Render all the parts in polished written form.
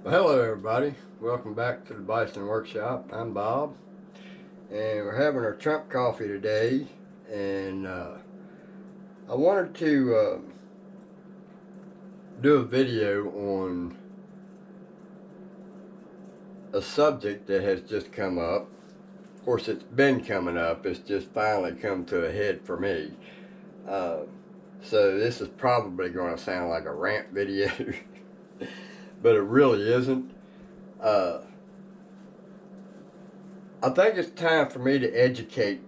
Well, hello everybody. Welcome back to the Bison Workshop. I'm Bob, and we're having our Trump coffee today. And I wanted to do a video on a subject that has just come up. Of course, it's been coming up. It's just finally come to a head for me. Uh, so this is probably going to sound like a rant video, but it really isn't. I think it's time for me to educate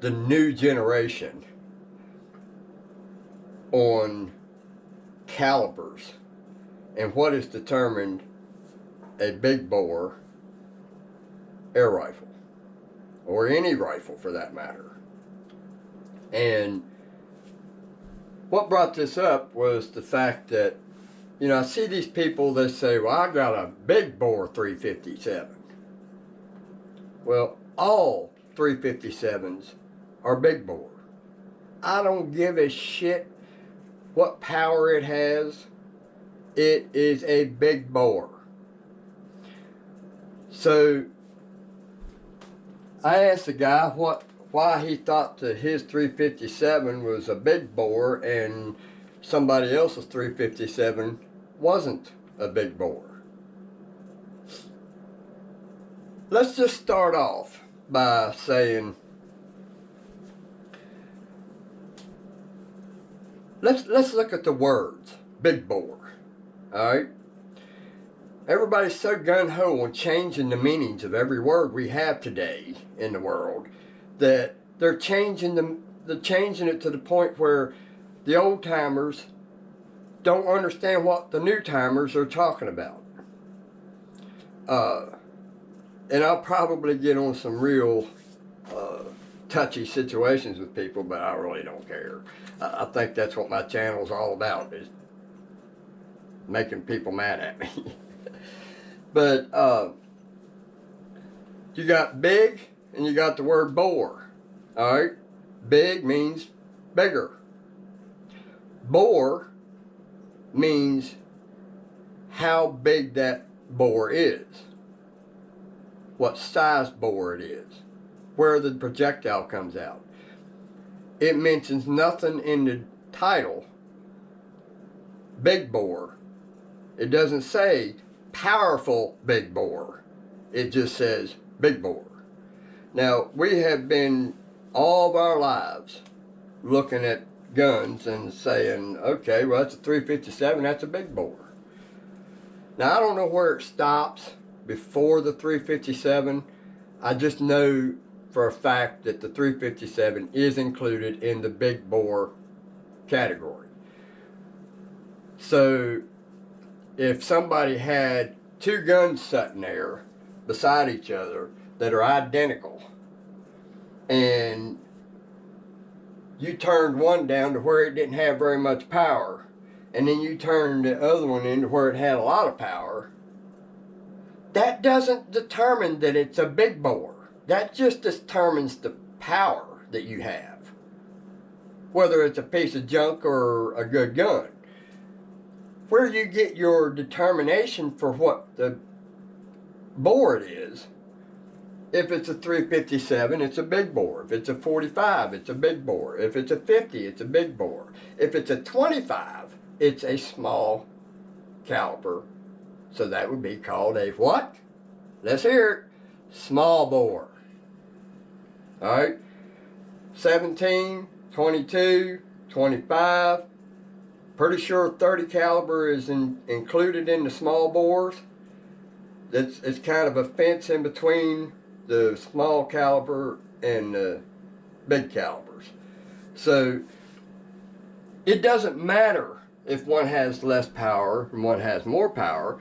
the new generation on calibers and what is determined a big bore air rifle, or any rifle for that matter. And what brought this up was the fact that, I see these people that say, well, I got a big bore 357. Well, all 357s are big bore. I don't give a shit what power it has. It is a big bore. So I asked the guy why he thought that his 357 was a big bore and somebody else's 357 wasn't a big bore. Let's just start off by saying, let's look at the words, big bore, all right? Everybody's so gung-ho on changing the meanings of every word we have today in the world that they're changing it to the point where the old timers don't understand what the new timers are talking about. And I'll probably get on some real touchy situations with people, but I really don't care. I think that's what my channel's all about, is making people mad at me. But you got big and you got the word bore. All right? Big means bigger. Bore means how big that bore is, what size bore it is, where the projectile comes out. It mentions nothing in the title, big bore. It doesn't say powerful big bore. It just says big bore. Now, we have been all of our lives looking at guns and saying, okay, well, that's a 357, that's a big bore. Now, I don't know where it stops before the 357. I just know for a fact that the 357 is included in the big bore category. So if somebody had two guns sitting there beside each other that are identical, and you turned one down to where it didn't have very much power, and then you turned the other one into where it had a lot of power, that doesn't determine that it's a big bore. That just determines the power that you have, whether it's a piece of junk or a good gun. Where you get your determination for what the bore it is, if it's a 357, it's a big bore. If it's a 45, it's a big bore. If it's a 50, it's a big bore. If it's a 25, it's a small caliber. So that would be called a what? Let's hear it. Small bore. All right? 17, 22, 25. Pretty sure 30 caliber is included in the small bores. It's kind of a fence in between the small caliber and the big calibers. So it doesn't matter if one has less power and one has more power.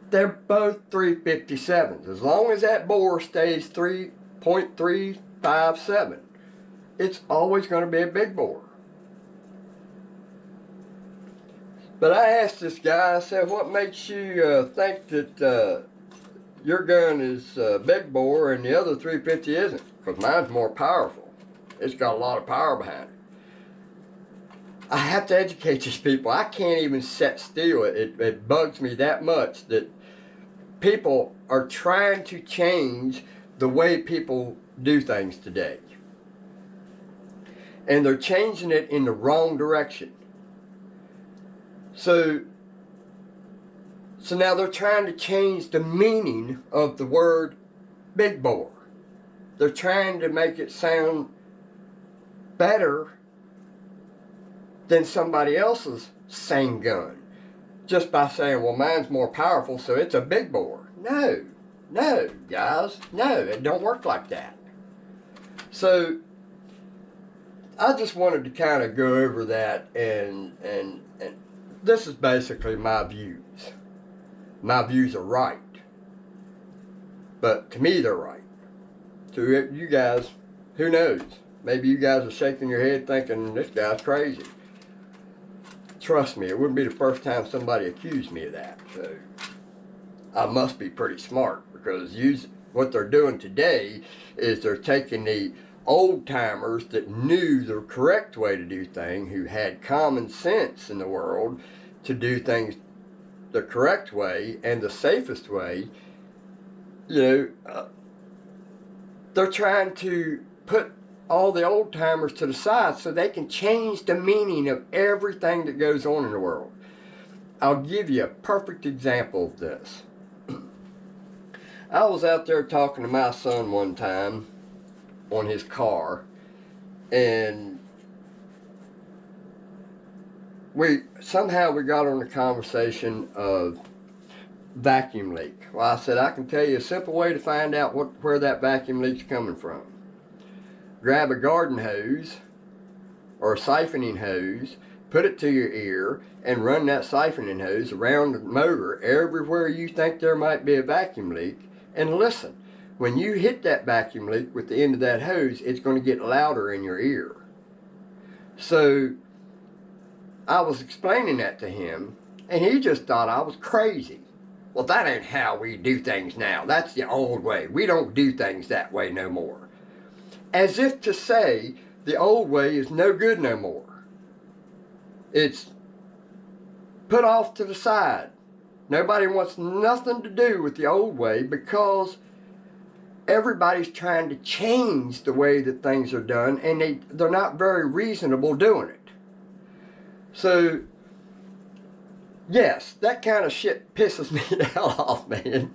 They're both 357s. As long as that bore stays 3.357, it's always going to be a big bore. But I asked this guy, I said, what makes you think that your gun is big bore and the other 350 isn't? Because mine's more powerful. It's got a lot of power behind it. I have to educate these people. I can't even sit still. It bugs me that much that people are trying to change the way people do things today. And they're changing it in the wrong direction. So now they're trying to change the meaning of the word big bore. They're trying to make it sound better than somebody else's same gun. Just by saying, well, mine's more powerful, so it's a big bore. No, guys, no, it don't work like that. So I just wanted to kind of go over that, and this is basically my views. My views are right, but to me they're right. To you guys, who knows? Maybe you guys are shaking your head thinking, this guy's crazy. Trust me, it wouldn't be the first time somebody accused me of that. So I must be pretty smart, because what they're doing today is they're taking the old timers that knew the correct way to do things, who had common sense in the world to do things the correct way and the safest way. They're trying to put all the old timers to the side so they can change the meaning of everything that goes on in the world. I'll give you a perfect example of this. I was out there talking to my son one time on his car, and we got on the conversation of vacuum leak. Well, I said, I can tell you a simple way to find out where that vacuum leak's coming from. Grab a garden hose or a siphoning hose, put it to your ear, and run that siphoning hose around the motor everywhere you think there might be a vacuum leak, and listen. When you hit that vacuum leak with the end of that hose, it's going to get louder in your ear. So I was explaining that to him, and he just thought I was crazy. Well, that ain't how we do things now. That's the old way. We don't do things that way no more. As if to say the old way is no good no more. It's put off to the side. Nobody wants nothing to do with the old way, because everybody's trying to change the way that things are done, and they're not very reasonable doing it. So yes, that kind of shit pisses me the hell off, man.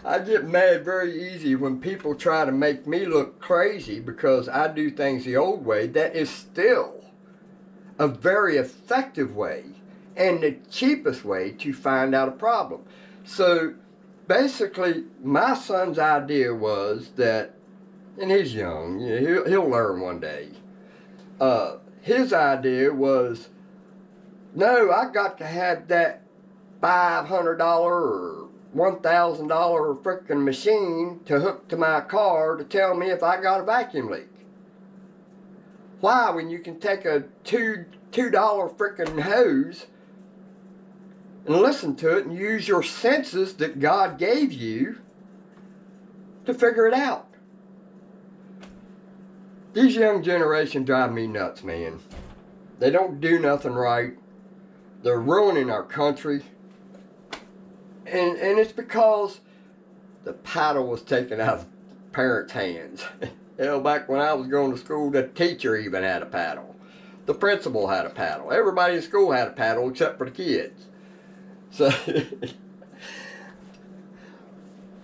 I get mad very easy when people try to make me look crazy because I do things the old way. That is still a very effective way and the cheapest way to find out a problem. So basically, my son's idea was that, and he's young, he'll learn one day. His idea was, no, I got to have that $500 or $1,000 frickin' machine to hook to my car to tell me if I got a vacuum leak. Why, when you can take a $2 frickin' hose and listen to it and use your senses that God gave you to figure it out? These young generation drive me nuts, man. They don't do nothing right. They're ruining our country. And it's because the paddle was taken out of parents' hands. Hell, back when I was going to school, the teacher even had a paddle. The principal had a paddle. Everybody in school had a paddle except for the kids. So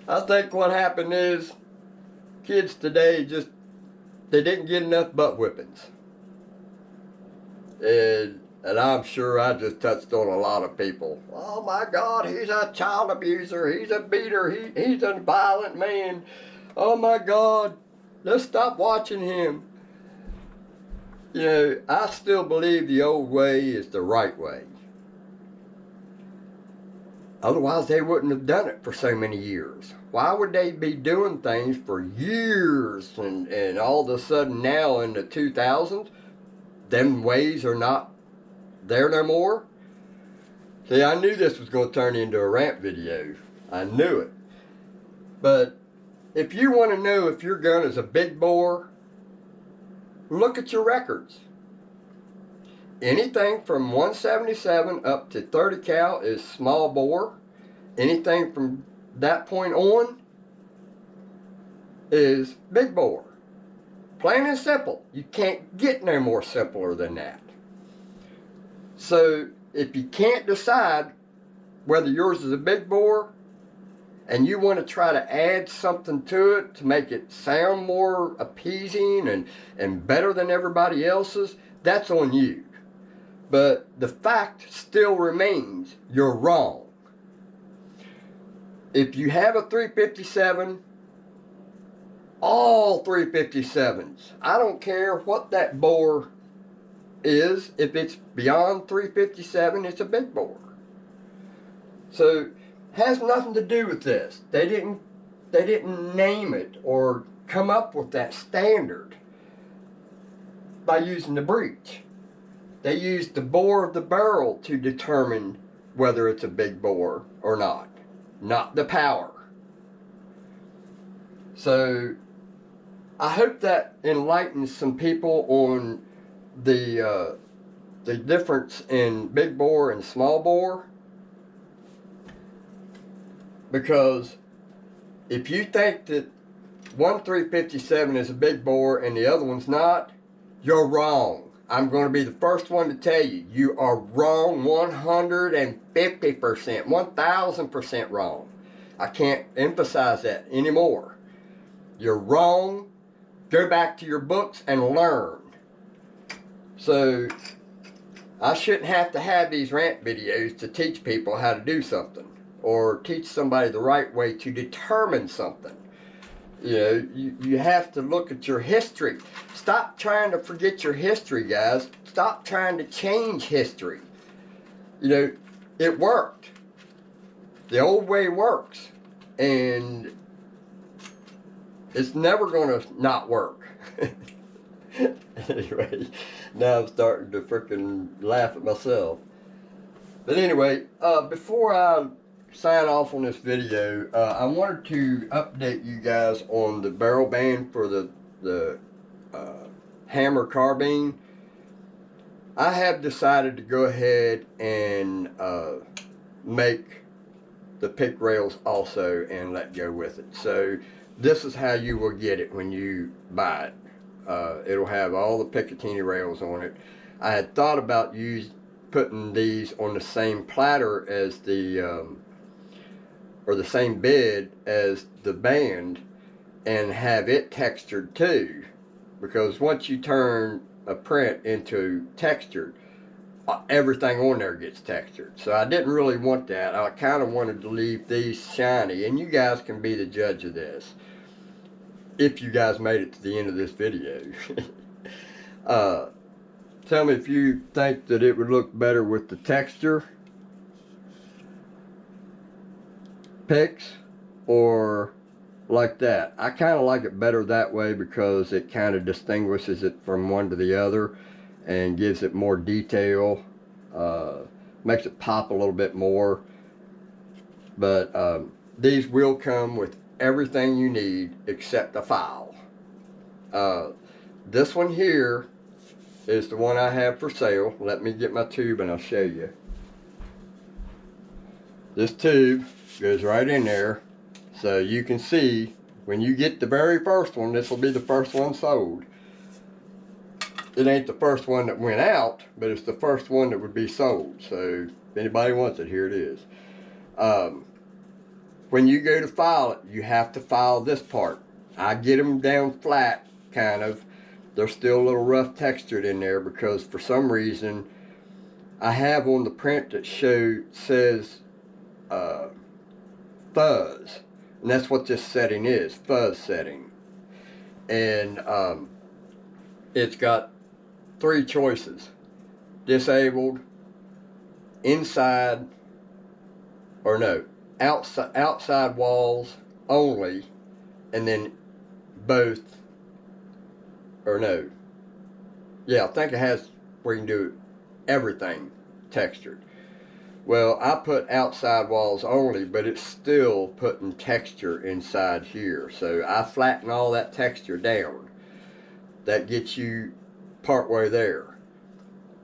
I think what happened is kids today they didn't get enough butt whippings. And I'm sure I just touched on a lot of people. Oh my God, he's a child abuser. He's a beater. He's a violent man. Oh my God, let's stop watching him. I still believe the old way is the right way. Otherwise, they wouldn't have done it for so many years. Why would they be doing things for years and all of a sudden now in the 2000s, them ways are not there no more? See, I knew this was going to turn into a rant video. I knew it. But if you want to know if your gun is a big bore, look at your records. anything from 177 up to 30 cal is small bore. Anything from that point on is big bore. Plain and simple. You can't get no more simpler than that. So if you can't decide whether yours is a big bore and you want to try to add something to it to make it sound more appeasing and better than everybody else's, that's on you. But the fact still remains, you're wrong. If you have a 357, all 357s, I don't care what that bore is, if it's beyond 357, it's a big bore. So has nothing to do with this. They didn't name it or come up with that standard by using the breech. They used the bore of the barrel to determine whether it's a big bore or not the power. So I hope that enlightens some people on the difference in big bore and small bore. Because if you think that one 357 is a big bore and the other one's not, you're wrong. I'm going to be the first one to tell you, you are wrong 150%, 1000% wrong. I can't emphasize that anymore. You're wrong. Go back to your books and learn. So I shouldn't have to have these rant videos to teach people how to do something, or teach somebody the right way to determine something. You know, you have to look at your history. Stop trying to forget your history, guys. Stop trying to change history. You know, it worked. The old way works. And it's never going to not work. Anyway, now I'm starting to freaking laugh at myself. But anyway, before I sign off on this video, I wanted to update you guys on the barrel band for the Hammer carbine. I have decided to go ahead and make the pick rails also and let go with it. So this is how you will get it when you buy it. It'll have all the Picatinny rails on it. I had thought about putting these on the same platter as or the same bed as the band and have it textured too, because once you turn a print into textured, everything on there gets textured. So I didn't really want that. I kind of wanted to leave these shiny, and you guys can be the judge of this if you guys made it to the end of this video. Tell me if you think that it would look better with the texture picks or like that. I kind of like it better that way because it kind of distinguishes it from one to the other and gives it more detail, makes it pop a little bit more. But these will come with everything you need except a file. This one here is the one I have for sale. Let me get my tube and I'll show you. This tube goes right in there, so you can see when you get the very first one, this will be the first one sold. It ain't the first one that went out, but it's the first one that would be sold. So if anybody wants it, here it is. When you go to file it, you have to file this part. I get them down flat, kind of. They're still a little rough textured in there because for some reason I have on the print that says fuzz, and that's what this setting is, fuzz setting. And it's got 3 choices: disabled, inside, or no, outside walls only, and then both, or no, yeah, I think it has where you can do everything textured. Well, I put outside walls only, but it's still putting texture inside here. So I flatten all that texture down. That gets you partway there.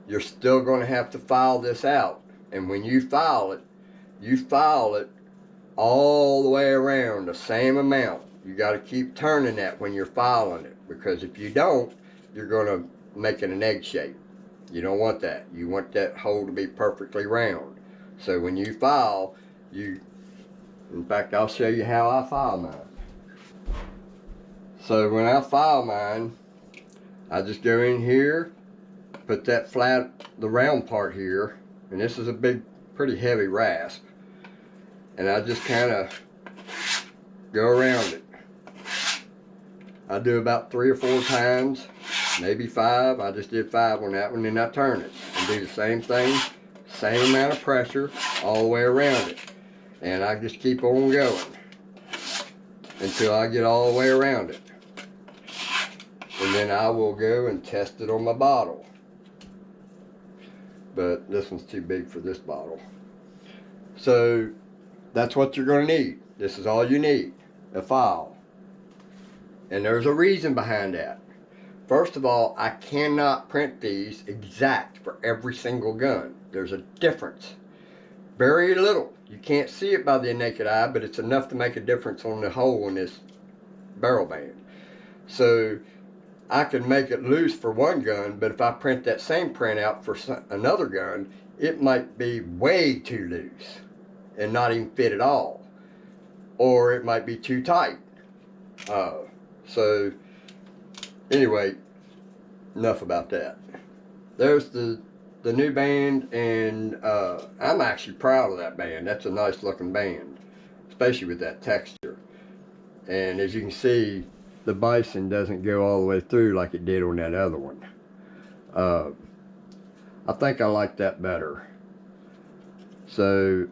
you're still going to have to file this out. And when you file it all the way around the same amount. You got to keep turning that when you're filing it, because if you don't, you're going to make it an egg shape. You don't want that. You want that hole to be perfectly round. So when you file, in fact, I'll show you how I file mine. So when I file mine, I just go in here, put that the round part here, and this is a pretty heavy rasp, and I just kind of go around it. I do about 3 or 4 times, maybe 5. I just did 5 on that one, and I turn it and do the same thing, same amount of pressure all the way around it, and I just keep on going until I get all the way around it, and then I will go and test it on my bottle. But this one's too big for this bottle. So that's what you're going to need. This is all you need, a file. And there's a reason behind that. First of all, I cannot print these exact for every single gun. There's a difference. Very little. You can't see it by the naked eye, but it's enough to make a difference on the hole in this barrel band. So I can make it loose for one gun, but if I print that same print out for another gun, it might be way too loose and not even fit at all. Or it might be too tight. So anyway, enough about that. There's the new band, and I'm actually proud of that band. That's a nice looking band, especially with that texture. And as you can see, the bison doesn't go all the way through like it did on that other one. I think I like that better. So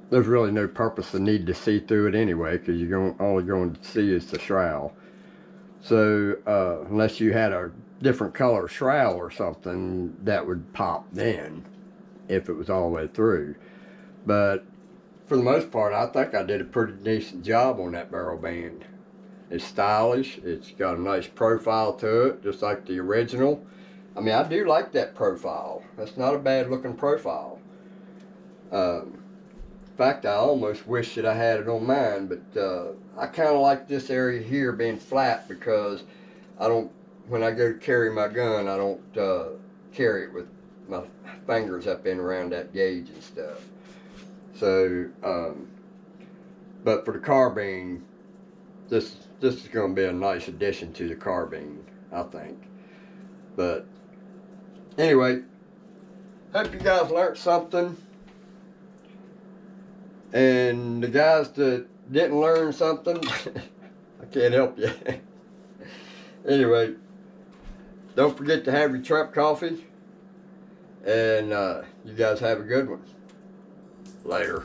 there's really no purpose to need to see through it anyway, because all you're going to see is the shroud. So unless you had a different color shroud or something, that would pop then if it was all the way through. But for the most part, I think I did a pretty decent job on that barrel band. It's stylish. It's got a nice profile to it, just like the original. I mean, I do like that profile. That's not a bad looking profile. In fact, I almost wish that I had it on mine, but I kind of like this area here being flat, because when I go to carry my gun, I don't carry it with my fingers up in around that gauge and stuff. So, but for the carbine, this is going to be a nice addition to the carbine, I think. But anyway, hope you guys learned something. And the guys that didn't learn something, I can't help you. Anyway, don't forget to have your Trump coffee. And you guys have a good one. Later.